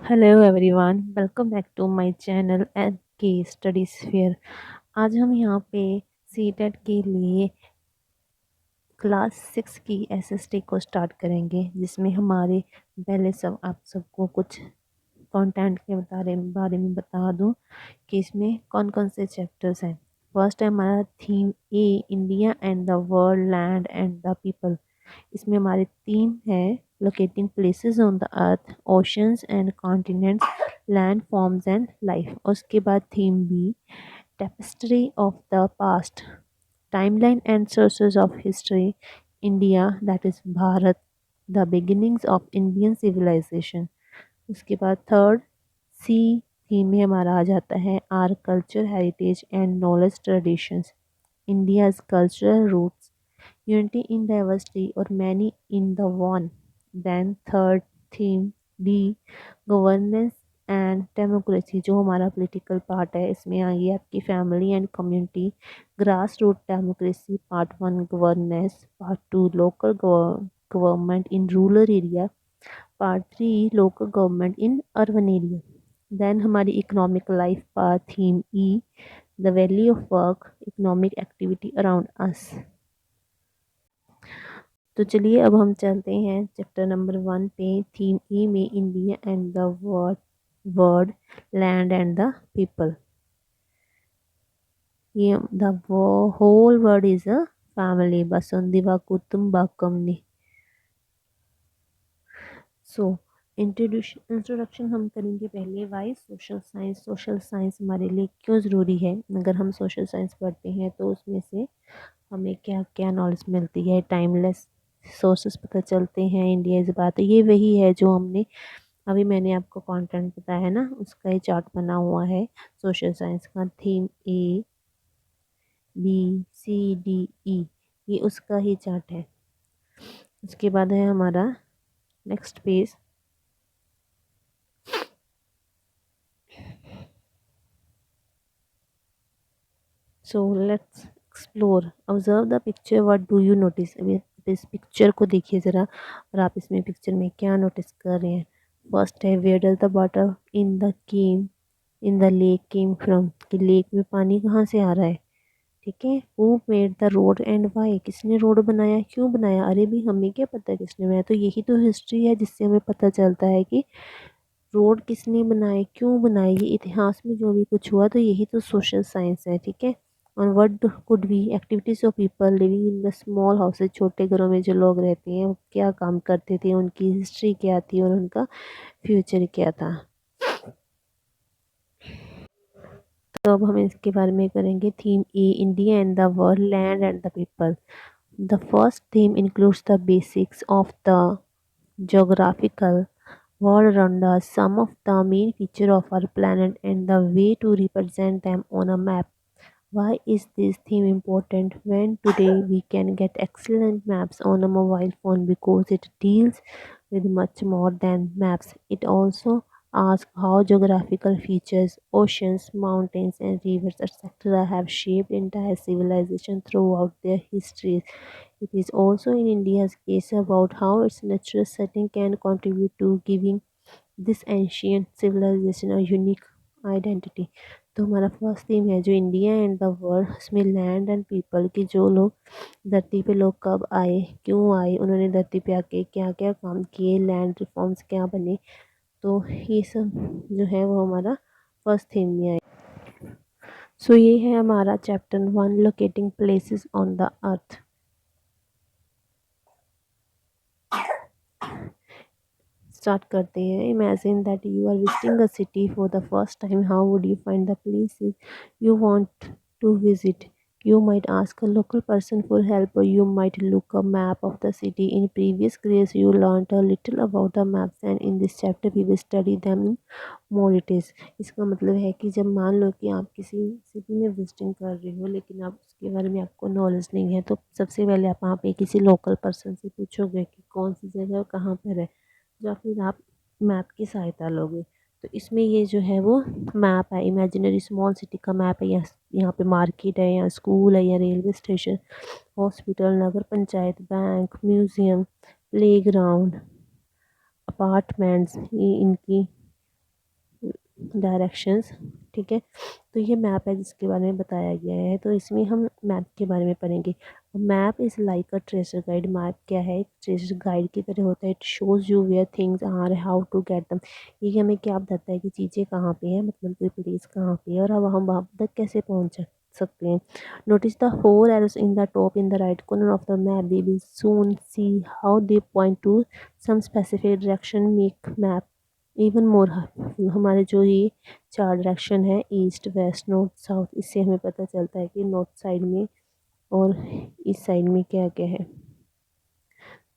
Hello everyone, welcome back to my channel and K Study Sphere. आज हम यहाँ पे सीटेट के लिए क्लास 6 की एसएसटी को स्टार्ट करेंगे, जिसमें हमारे पहले सब आप सबको कुछ कंटेंट के बारे में बता दूं कि इसमें कौन कौन से चैप्टर्स हैं। फर्स्ट है हमारा theme A, India and the world, land and the people. इसमें हमारे थीम है locating places on the earth, oceans and continents, land forms and life. उसके बाद theme B, tapestry of the past, timeline and sources of history, India that is Bharat, the beginnings of Indian civilisation. उसके बाद third C theme में हमारा आ जाता है our culture, heritage and knowledge traditions, India's cultural roots, unity in diversity or many in the one. Then third theme D, governance and democracy, जो हमारा political part है। इसमें आएगी आपकी family and community, grass root democracy part 1, governance part 2, local government in rural area part 3, local government in urban area. Then हमारी economic life part theme E, the value of work, economic activity around us. तो चलिए अब हम चलते हैं chapter number 1 पे, theme E में India and the world, land and the people. ये the whole world is a family, Vasundhara Kutumbakam. So introduction हम करेंगे पहले। Why social science, social science हमारे लिए क्यों ज़रूरी है। अगर हम सोशल साइंस पढ़ते हैं तो उसमें से हमें क्या क्या नॉलेज मिलती है, टाइमलेस सोर्सेस पता चलते हैं, इंडिया इस बात है। ये वही है जो हमने अभी मैंने आपको कंटेंट बताया ना, उसका ये चार्ट बना हुआ है सोशल साइंस का। Theme A B C D E, ये उसका ही चार्ट है। उसके बाद है हमारा next page. So let's explore, observe the picture, what do you notice. अभी इस पिक्चर को देखिए ज़रा, और आप इसमें पिक्चर में क्या नोटिस कर रहे हैं। फर्स्ट है where does the water in the lake came from, कि लेक में पानी कहाँ से आ रहा है। ठीक है। Who made the road and why, किसने रोड बनाया, क्यों बनाया। अरे भी हमें क्या पता किसने बनाया। तो यही तो हिस्ट्री है जिससे हमें पता चलता है कि रोड किसने बनाए, क्यों बनाए। ये इतिहास में जो भी कुछ हुआ, तो यही तो सोशल साइंस है। ठीक है। और what could be activities of people living in the small houses, छोटे घरों में जो लोग रहते हैं वो क्या काम करते थे, उनकी हिस्ट्री क्या थी और उनका फ्यूचर क्या था। तो अब हम इसके बारे में करेंगे। Theme A, India and the world, land and the people. The first theme includes the basics of the geographical world around us, some of the main features of our planet, and the way to represent them on a map. Why is this theme important when today we can get excellent maps on a mobile phone? Because it deals with much more than maps. It also asks how geographical features, oceans, mountains, and rivers, etc., have shaped entire civilization throughout their histories. It is also in India's case about how its natural setting can contribute to giving this ancient civilization a unique identity. तो हमारा first theme है जो India and the world, इसमें land and people की, जो लोग धरती पे लोग कब आए, क्यों आए, उन्होंने धरती पे आके क्या क्या काम किए, लैंड रिफॉर्म्स क्या बने। तो ये सब जो है वो हमारा फर्स्ट थीम में आए। सो ये है हमारा chapter 1, locating places on the earth. Start करते हैं। Imagine that you are visiting a city for the first time, how would you find the places you want to visit. You might ask a local person for help, or you might look a map of the city. In previous class, you learned a little about the maps, and in this chapter, we will study them in more details. इसका मतलब है कि जब मान लो कि आप किसी city में विजिटिंग कर रहे हो, लेकिन आप उसके बारे में आपको नॉलेज नहीं है, तो सबसे पहले आप वहाँ पे किसी लोकल पर्सन से पूछोगे कि कौन सी जगह कहाँ पर है, या फिर आप मैप की सहायता लोगे। तो इसमें ये जो है वो मैप है, इमेजिनरी स्मॉल सिटी का मैप है। यहाँ पे मार्केट है, या स्कूल है, या railway station, hospital, nagar panchayat, bank, museum, playground, apartments, ये इनकी डायरेक्शंस। ठीक है, तो ये मैप है जिसके बारे में बताया गया है, तो इसमें हम मैप के बारे में पढ़ेंगे। Map is like a treasure guide. Map क्या है, एक ट्रेजर गाइड की तरह होता है। It shows you where things are, how to get them. ये हमें क्या बताता है कि चीज़ें कहाँ पे हैं, मतलब कोई प्लेस कहाँ पे है और अब हम वहाँ तक कैसे पहुँच सकते हैं। Notice the four arrows in the top in the right corner of the map. We will soon see how they point to some specific direction make map even more. हमारे जो ये चार डायरेक्शन है, ईस्ट वेस्ट नॉर्थ साउथ, इससे हमें पता चलता है कि नॉर्थ साइड में और इस साइड में क्या क्या है।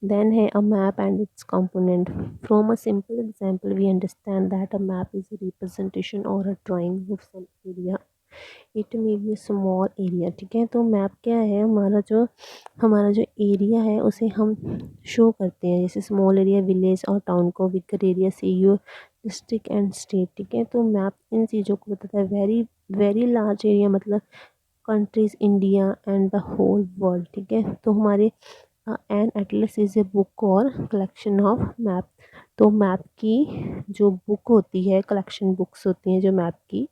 देन है a map and its component. From a simple example we understand that a map is a representation or a drawing of some area. It may be small area. ठीक है, तो मैप क्या है, हमारा जो एरिया है उसे हम शो करते हैं, जैसे स्मॉल एरिया विलेज और टाउन को, बिगर एरिया सीयू डिस्ट्रिक्ट एंड स्टेट। ठीक है, तो मैप इन चीज़ों को बताता है। वेरी वेरी लार्ज एरिया मतलब countries, India and the whole world. ठीक है, तो हमारे an atlas is a book or collection of map. तो मैप की जो बुक होती है, कलेक्शन बुक्स होती हैं जो मैप की,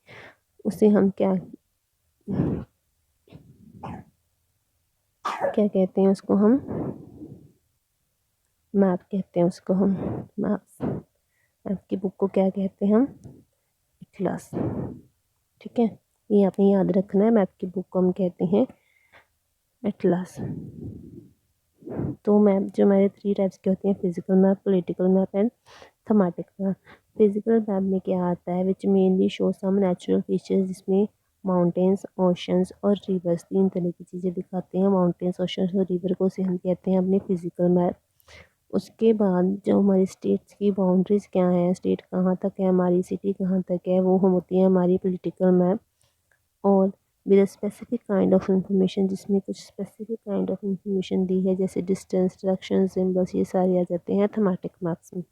उसे हम क्या क्या कहते हैं, उसको हम मैप कहते हैं, उसको हम मैप। मैप की बुक को क्या कहते हैं हम, एटलस। ठीक है, ये आपने याद रखना है, मैप की बुक को हम कहते हैं एटलस। तो मैप जो हमारे थ्री टाइप्स के होते हैं, physical map, political map and thematic map. Physical map में क्या आता है, which mainly show some natural features, जिसमें माउंटेन्स, ओशंस और रिवर्स, तीन तरह की चीज़ें दिखाते हैं। माउंटेन्स, ओशंस और रिवर को से हम कहते हैं अपने फिजिकल मैप। उसके बाद जो हमारी स्टेट्स की बाउंड्रीज़ क्या हैं, स्टेट कहाँ तक है, हमारी सिटी कहाँ तक है, वो हम होती है हमारी पॉलिटिकल मैप। और with a specific kind of information, जिसमें कुछ स्पेसिफिक काइंड ऑफ इंफॉर्मेशन दी है, जैसे डिस्टेंस, डायरेक्शन, सिंबल्स, ये सारे आ जाते हैं थीमेटिक मैप्स में।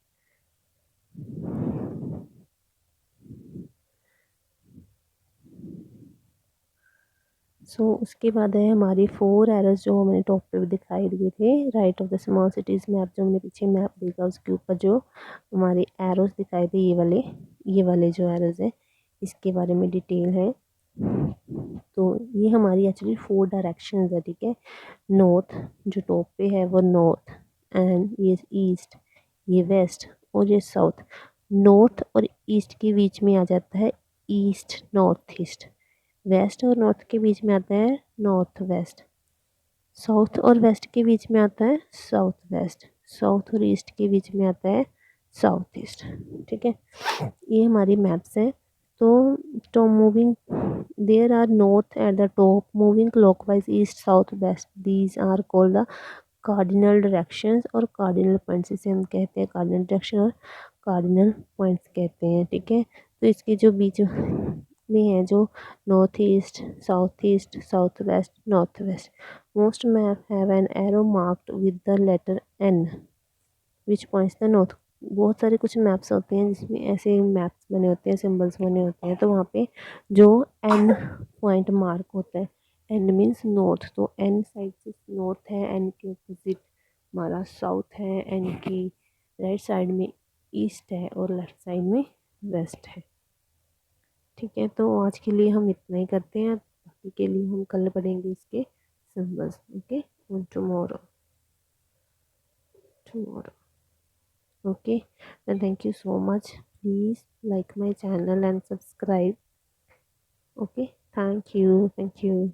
उसके बाद है हमारी फोर एरर्स जो हमने टॉप पे दिखाई दिए थे। Right of the small cities map, जो हमने पीछे मैप देखा उसके ऊपर जो हमारे एरोस दिखाए थे, ये वाले जो एरोस है, इसके बारे में डिटेल है। तो ये हमारी एक्चुअली फोर डायरेक्शंस है। ठीक है, नॉर्थ जो टॉप पे है वो नॉर्थ, एंड ये ईस्ट, ये वेस्ट और ये साउथ। नॉर्थ और ईस्ट के बीच में आ जाता है ईस्ट नॉर्थ ईस्ट। वेस्ट और नॉर्थ के बीच में आता है नॉर्थ वेस्ट। साउथ और वेस्ट के बीच में आता है साउथ वेस्ट। साउथ और ईस्ट के बीच में आता है साउथ ईस्ट। ठीक है, ये हमारी मैप्स हैं। तो moving there are north at the top, moving clockwise east south west, these are called the cardinal directions और कार्डिनल पॉइंट्स, इसे हम कहते हैं कार्डिनल डायरेक्शन और कार्डिनल पॉइंट्स कहते हैं। ठीक है, तो इसके जो बीच में है, जो north east south west north west. Most map have an arrow marked with the letter N which points the north. बहुत सारे कुछ मैप्स होते हैं जिसमें ऐसे मैप्स बने होते हैं, सिंबल्स बने होते हैं, तो वहाँ पे जो एन पॉइंट मार्क होता है, एन मीन्स नॉर्थ, तो एन साइड से नॉर्थ है, एन के अपोजिट हमारा साउथ है, एन की राइट साइड में ईस्ट है और लेफ्ट साइड में वेस्ट है। ठीक है, तो आज के लिए हम इतना ही करते हैं, बाकी के लिए हम कल पढ़ेंगे इसके symbols. Okay, tomorrow tomorrow Okay, then thank you so much. Please like my channel and subscribe. Okay, thank you.